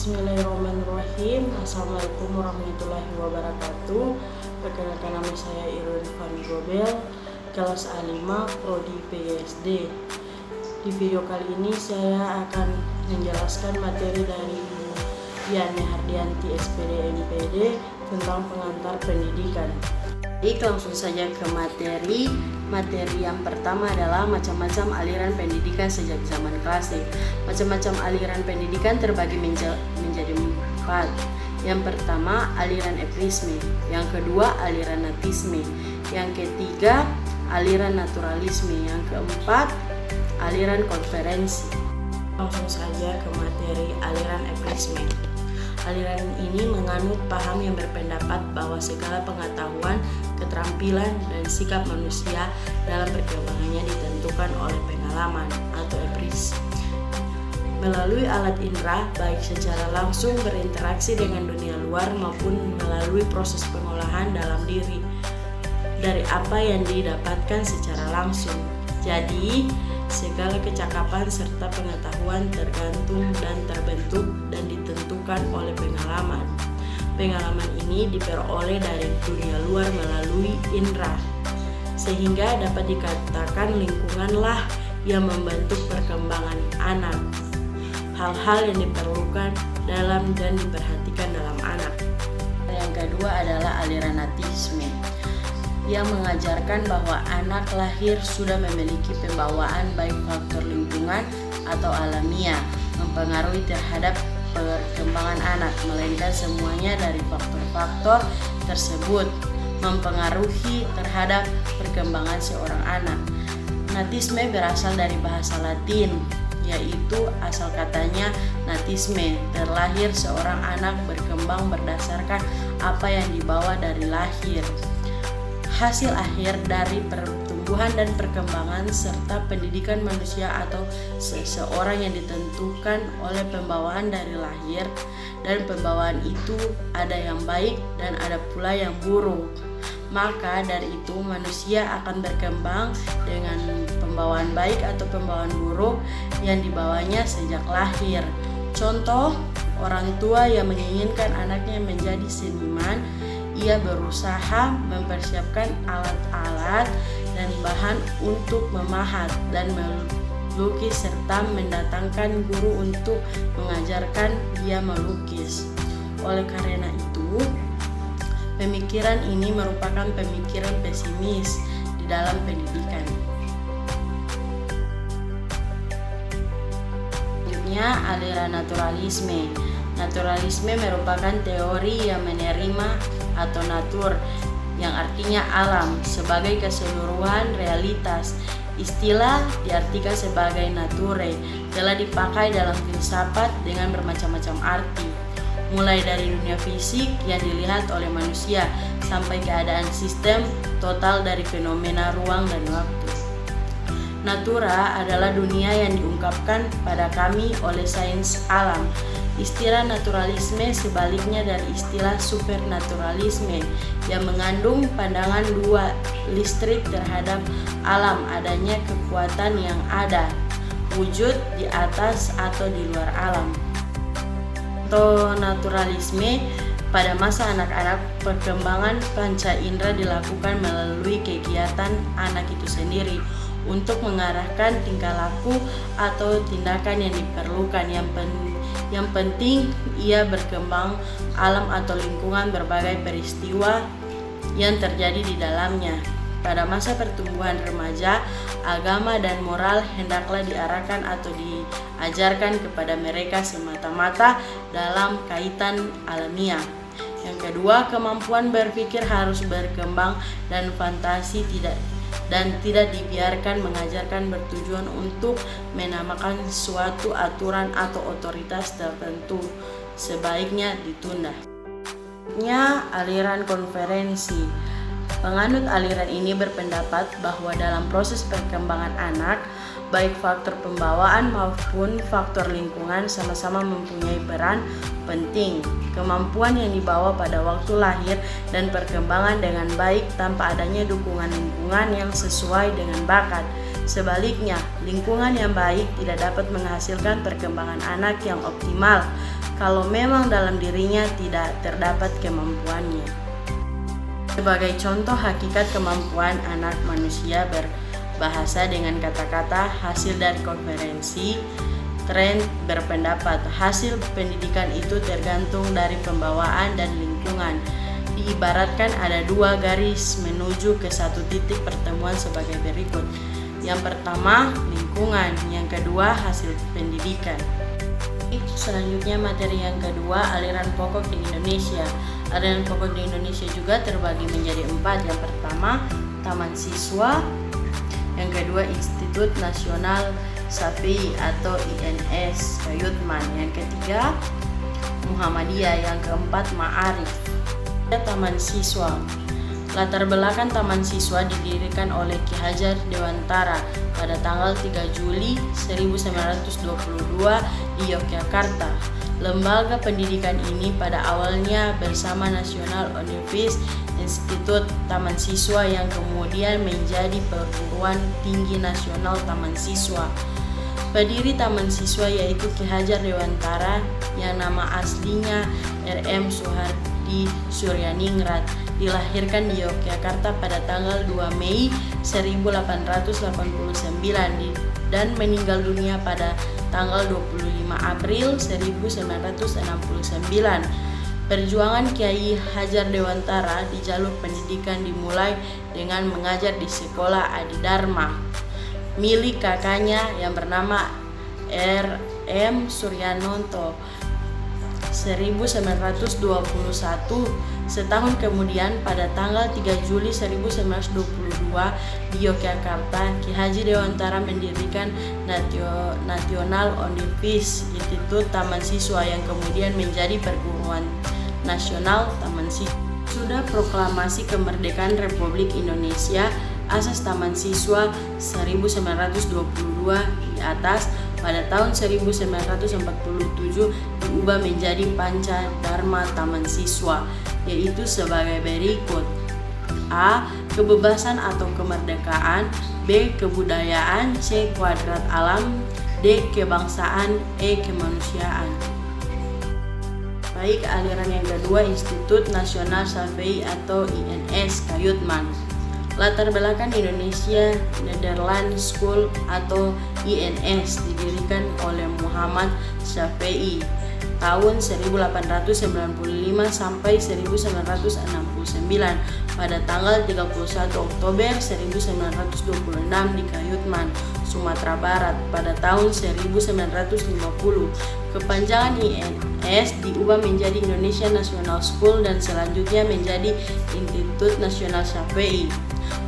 Bismillahirrahmanirrahim. Assalamualaikum warahmatullahi wabarakatuh. Perkenalkan, nama saya Irwin Fani Gobel, kelas A5 Prodi PGSD. Di video kali ini saya akan menjelaskan materi dari Yani Hardianti SPD MPD tentang pengantar pendidikan. Jadi langsung saja ke materi. Materi yang pertama adalah macam-macam aliran pendidikan sejak zaman klasik. Macam-macam aliran pendidikan terbagi menjadi 4. Yang pertama, aliran eprisme. Yang kedua, aliran natisme. Yang ketiga, aliran naturalisme. Yang keempat, aliran konferensi. Langsung saja ke materi aliran eprisme. Aliran ini menganut paham yang berpendapat bahwa segala pengetahuan, keterampilan, dan sikap manusia dalam perkembangannya ditentukan oleh pengalaman atau epris. Melalui alat indera, baik secara langsung berinteraksi dengan dunia luar maupun melalui proses pengolahan dalam diri dari apa yang didapatkan secara langsung. Jadi, segala kecakapan serta pengetahuan tergantung dan terbentuk dan ditentukan oleh pengalaman. Pengalaman ini diperoleh dari dunia luar melalui indera, sehingga dapat dikatakan lingkunganlah yang membentuk perkembangan anak. Hal-hal yang diperlukan dalam dan diperhatikan dalam anak. Yang kedua adalah aliran natisme, yang mengajarkan bahwa anak lahir sudah memiliki pembawaan baik faktor lingkungan atau alamiah mempengaruhi terhadap perkembangan anak, melainkan semuanya dari faktor-faktor tersebut mempengaruhi terhadap perkembangan seorang anak. Natisme berasal dari bahasa Latin, yaitu asal katanya natisme, terlahir seorang anak berkembang berdasarkan apa yang dibawa dari lahir. Hasil akhir dari pertumbuhan dan perkembangan serta pendidikan manusia atau seseorang yang ditentukan oleh pembawaan dari lahir, dan pembawaan itu ada yang baik dan ada pula yang buruk. Maka dari itu manusia akan berkembang dengan pembawaan baik atau pembawaan buruk yang dibawanya sejak lahir. Contoh, orang tua yang menginginkan anaknya menjadi seniman, ia berusaha mempersiapkan alat-alat dan bahan untuk memahat dan melukis serta mendatangkan guru untuk mengajarkan dia melukis. Oleh karena itu, pemikiran ini merupakan pemikiran pesimis di dalam pendidikan. Selanjutnya, aliran naturalisme. Naturalisme merupakan teori yang menerima atau natur, yang artinya alam, sebagai keseluruhan realitas. Istilah diartikan sebagai nature telah dipakai dalam filsafat dengan bermacam-macam arti, mulai dari dunia fisik yang dilihat oleh manusia sampai keadaan sistem total dari fenomena ruang dan waktu. Natura adalah dunia yang diungkapkan pada kami oleh sains alam. Istilah naturalisme sebaliknya dari istilah supernaturalisme yang mengandung pandangan dualistik terhadap alam, adanya kekuatan yang ada, wujud di atas atau di luar alam. Atau naturalisme pada masa anak-anak, perkembangan panca indera dilakukan melalui kegiatan anak itu sendiri untuk mengarahkan tingkah laku atau tindakan yang diperlukan. Yang penting ia berkembang alam atau lingkungan berbagai peristiwa yang terjadi di dalamnya. Pada masa pertumbuhan remaja, agama dan moral hendaklah diarahkan atau diajarkan kepada mereka semata-mata dalam kaitan alamiah. Yang kedua, kemampuan berpikir harus berkembang dan fantasi tidak dibiarkan mengajarkan bertujuan untuk menamakan suatu aturan atau otoritas tertentu, sebaiknya ditunda. Aliran konferensi. Penganut aliran ini berpendapat bahwa dalam proses perkembangan anak, baik faktor pembawaan maupun faktor lingkungan sama-sama mempunyai peran penting. Kemampuan yang dibawa pada waktu lahir dan perkembangan dengan baik tanpa adanya dukungan lingkungan yang sesuai dengan bakat. Sebaliknya, lingkungan yang baik tidak dapat menghasilkan perkembangan anak yang optimal. kalau memang dalam dirinya tidak terdapat kemampuannya. Sebagai contoh hakikat kemampuan anak manusia berbahasa dengan kata-kata hasil dari konferensi, Trent berpendapat hasil pendidikan itu tergantung dari pembawaan dan lingkungan. Diibaratkan ada dua garis menuju ke satu titik pertemuan sebagai berikut. Yang pertama, lingkungan. Yang kedua, hasil pendidikan. Selanjutnya materi yang kedua, aliran pokok di Indonesia. Aliran pokok di Indonesia juga terbagi menjadi 4. Yang pertama, Taman Siswa. Yang kedua, Institut Nasional Syafi'i atau INS Kayutman. Yang ketiga, Muhammadiyah. Yang keempat, Ma'arif. Taman Siswa. Latar belakang Taman Siswa didirikan oleh Ki Hajar Dewantara pada tanggal 3 Juli 1922 di Yogyakarta. Lembaga pendidikan ini pada awalnya bersama National University Institute Taman Siswa yang kemudian menjadi Perguruan Tinggi Nasional Taman Siswa. Pendiri Taman Siswa yaitu Ki Hajar Dewantara yang nama aslinya R.M. Suhardi Suryaningrat, dilahirkan di Yogyakarta pada tanggal 2 Mei 1889 dan meninggal dunia pada tanggal 25 April 1969. Perjuangan Kiai Hajar Dewantara di jalur pendidikan dimulai dengan mengajar di sekolah Adi Dharma milik kakaknya yang bernama R.M. Suryanonto 1921. Setahun kemudian pada tanggal 3 Juli 1922 di Yogyakarta, Ki Haji Dewantara mendirikan National University Institute Taman Siswa yang kemudian menjadi Perguruan Nasional Taman Siswa. Sudah proklamasi kemerdekaan Republik Indonesia, asas Taman Siswa 1922 di atas pada tahun 1947 diubah menjadi Panca Dharma Taman Siswa, yaitu sebagai berikut: A. Kebebasan atau kemerdekaan, B. Kebudayaan, C. Kuadrat alam, D. Kebangsaan, E. Kemanusiaan. Baik, aliran yang kedua, Institut Nasional Syafi'i atau INS Kayutman. Latar belakang Indonesia Netherlands School atau INS didirikan oleh Muhammad Syafi'i tahun 1895 sampai 1969 pada tanggal 31 Oktober 1926 di Kayutman, Sumatera Barat pada tahun 1950. Kepanjangan INS diubah menjadi Indonesia National School dan selanjutnya menjadi Institut Nasional Syafi'i.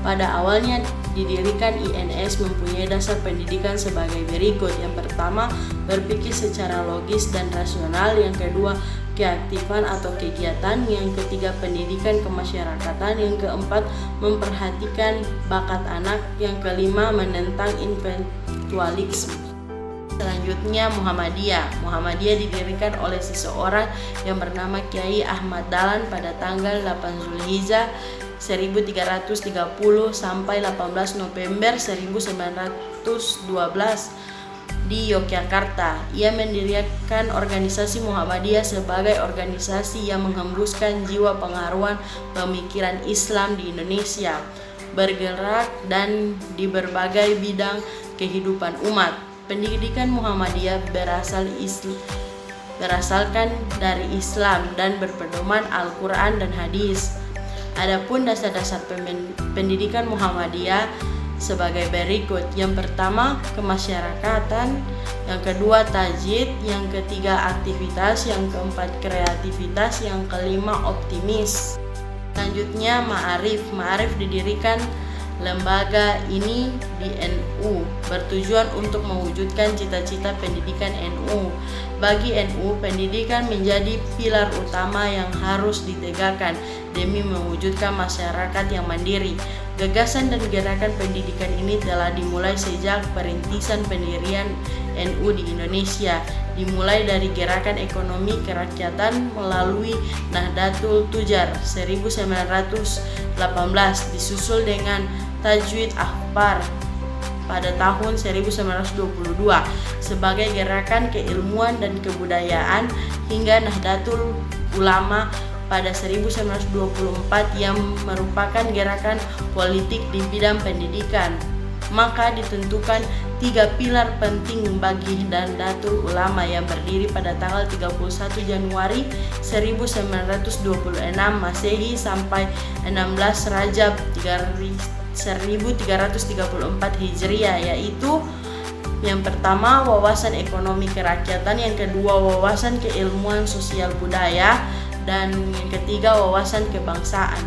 Pada awalnya didirikan INS mempunyai dasar pendidikan sebagai berikut. Yang pertama, berpikir secara logis dan rasional. Yang kedua, keaktifan atau kegiatan. Yang ketiga, pendidikan kemasyarakatan. Yang keempat, memperhatikan bakat anak. Yang kelima, menentang intelektualisme. Selanjutnya, Muhammadiyah. Muhammadiyah didirikan oleh seseorang yang bernama Kiai Ahmad Dahlan pada tanggal 8 Zulhijjah 1330 sampai 18 November 1912 di Yogyakarta. Ia mendirikan organisasi Muhammadiyah sebagai organisasi yang menghembuskan jiwa pengaruhan pemikiran Islam di Indonesia, bergerak dan di berbagai bidang kehidupan umat. Pendidikan Muhammadiyah berasalkan dari Islam dan berpedoman Al-Quran dan hadis. Adapun dasar-dasar pendidikan Muhammadiyah sebagai berikut. Yang pertama, kemasyarakatan. Yang kedua, tajwid. Yang ketiga, aktivitas. Yang keempat, kreativitas. Yang kelima, optimis. Selanjutnya, Ma'arif. Ma'arif didirikan lembaga ini di NU bertujuan untuk mewujudkan cita-cita pendidikan NU. Bagi NU, pendidikan menjadi pilar utama yang harus ditegakkan demi mewujudkan masyarakat yang mandiri. Gagasan dan gerakan pendidikan ini telah dimulai sejak perintisan pendirian NU di Indonesia, dimulai dari gerakan ekonomi kerakyatan melalui Nahdlatul Tujar 1918, disusul dengan Tajwid Akbar pada tahun 1922 sebagai Gerakan Keilmuan dan Kebudayaan hingga Nahdlatul Ulama pada 1924 yang merupakan gerakan politik di bidang pendidikan. Maka ditentukan 3 pilar penting bagi Nahdlatul Ulama yang berdiri pada tanggal 31 Januari 1926 Masehi sampai 16 Rajab 1334 Hijriah, yaitu yang pertama wawasan ekonomi kerakyatan, yang kedua wawasan keilmuan sosial budaya, dan yang ketiga wawasan kebangsaan.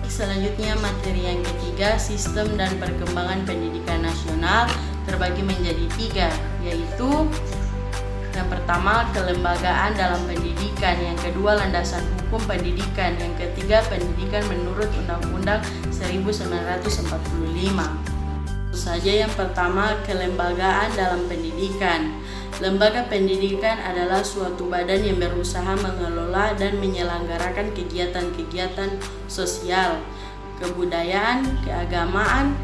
Selanjutnya materi yang ketiga, sistem dan perkembangan pendidikan nasional terbagi menjadi 3, yaitu yang pertama kelembagaan dalam pendidikan, yang kedua landasan hukum pendidikan, yang ketiga pendidikan menurut Undang-Undang 1945. Saja yang pertama, kelembagaan dalam pendidikan. Lembaga pendidikan adalah suatu badan yang berusaha mengelola dan menyelenggarakan kegiatan-kegiatan sosial, kebudayaan, keagamaan,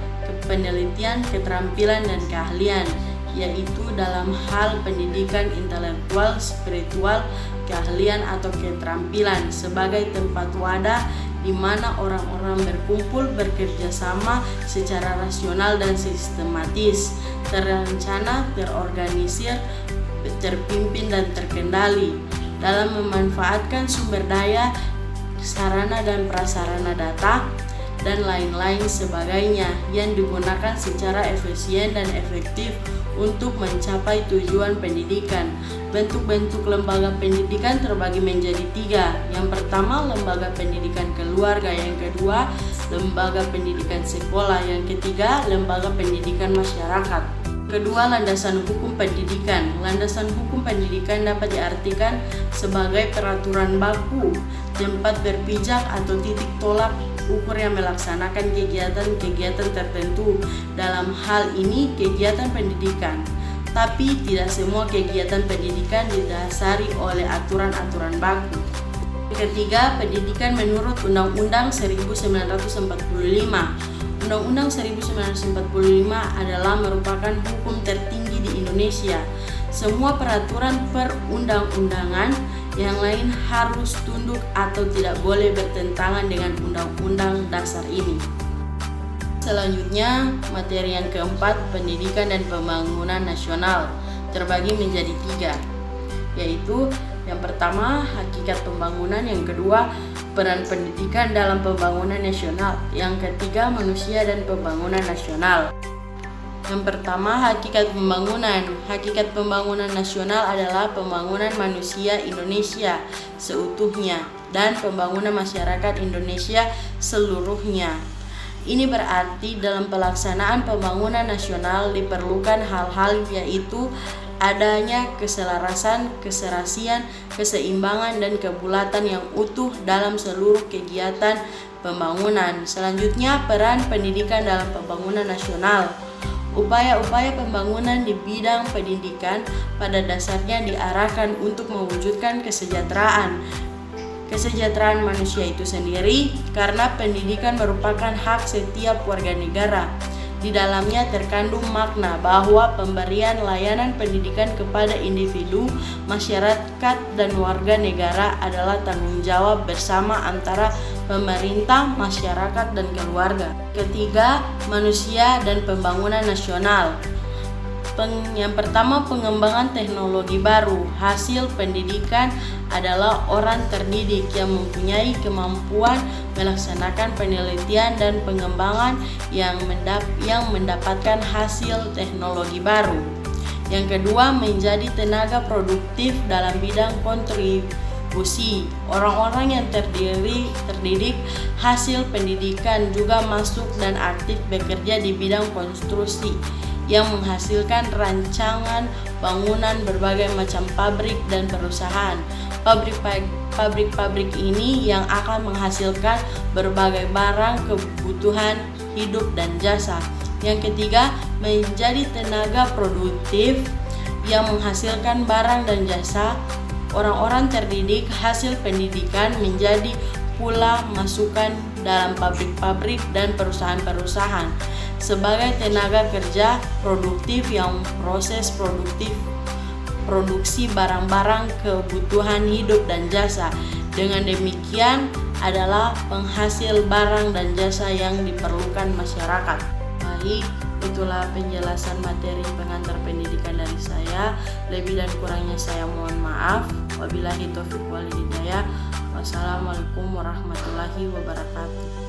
penelitian, keterampilan, dan keahlian, yaitu dalam hal pendidikan intelektual, spiritual, keahlian atau keterampilan sebagai tempat wadah di mana orang-orang berkumpul bekerja sama secara rasional dan sistematis, terencana, terorganisir, terpimpin dan terkendali dalam memanfaatkan sumber daya, sarana dan prasarana data, dan lain-lain sebagainya yang digunakan secara efisien dan efektif untuk mencapai tujuan pendidikan. Bentuk-bentuk lembaga pendidikan terbagi menjadi 3. Yang pertama, lembaga pendidikan keluarga, yang kedua, lembaga pendidikan sekolah, yang ketiga, lembaga pendidikan masyarakat. Kedua, landasan hukum pendidikan. Landasan hukum pendidikan dapat diartikan sebagai peraturan baku, tempat berpijak atau titik tolak ukur yang melaksanakan kegiatan-kegiatan tertentu. Dalam hal ini kegiatan pendidikan, tapi tidak semua kegiatan pendidikan didasari oleh aturan-aturan baku. Ketiga, pendidikan menurut Undang-Undang 1945. Undang-Undang 1945 adalah merupakan hukum tertinggi di Indonesia. Semua peraturan perundang-undangan yang lain harus tunduk atau tidak boleh bertentangan dengan Undang-Undang Dasar ini. Selanjutnya, materi yang keempat, pendidikan dan pembangunan nasional terbagi menjadi 3, yaitu yang pertama, hakikat pembangunan, yang kedua, peran pendidikan dalam pembangunan nasional, yang ketiga, manusia dan pembangunan nasional. Yang pertama, hakikat pembangunan. Hakikat pembangunan nasional adalah pembangunan manusia Indonesia seutuhnya dan pembangunan masyarakat Indonesia seluruhnya. Ini berarti dalam pelaksanaan pembangunan nasional diperlukan hal-hal, yaitu adanya keselarasan, keserasian, keseimbangan, dan kebulatan yang utuh dalam seluruh kegiatan pembangunan. Selanjutnya, peran pendidikan dalam pembangunan nasional. Upaya-upaya pembangunan di bidang pendidikan pada dasarnya diarahkan untuk mewujudkan kesejahteraan manusia itu sendiri, karena pendidikan merupakan hak setiap warga negara. Di dalamnya terkandung makna bahwa pemberian layanan pendidikan kepada individu, masyarakat, dan warga negara adalah tanggung jawab bersama antara pemerintah, masyarakat, dan keluarga. Ketiga, manusia dan pembangunan nasional. Yang pertama, pengembangan teknologi baru. Hasil pendidikan adalah orang terdidik yang mempunyai kemampuan melaksanakan penelitian dan pengembangan yang mendapatkan hasil teknologi baru. Yang kedua, menjadi tenaga produktif dalam bidang kontribusi. Orang-orang yang terdidik hasil pendidikan juga masuk dan aktif bekerja di bidang konstruksi yang menghasilkan rancangan bangunan berbagai macam pabrik dan perusahaan. Pabrik-pabrik ini yang akan menghasilkan berbagai barang kebutuhan hidup dan jasa. Yang ketiga, menjadi tenaga produktif yang menghasilkan barang dan jasa. Orang-orang terdidik hasil pendidikan menjadi pula masukan dalam pabrik-pabrik dan perusahaan-perusahaan sebagai tenaga kerja produktif yang proses produksi barang-barang kebutuhan hidup dan jasa. Dengan demikian adalah penghasil barang dan jasa yang diperlukan masyarakat. Baik, itulah penjelasan materi pengantar pendidikan dari saya. Lebih dan kurangnya saya mohon maaf. Wabillahi taufiq wal hidayah. Wassalamualaikum warahmatullahi wabarakatuh.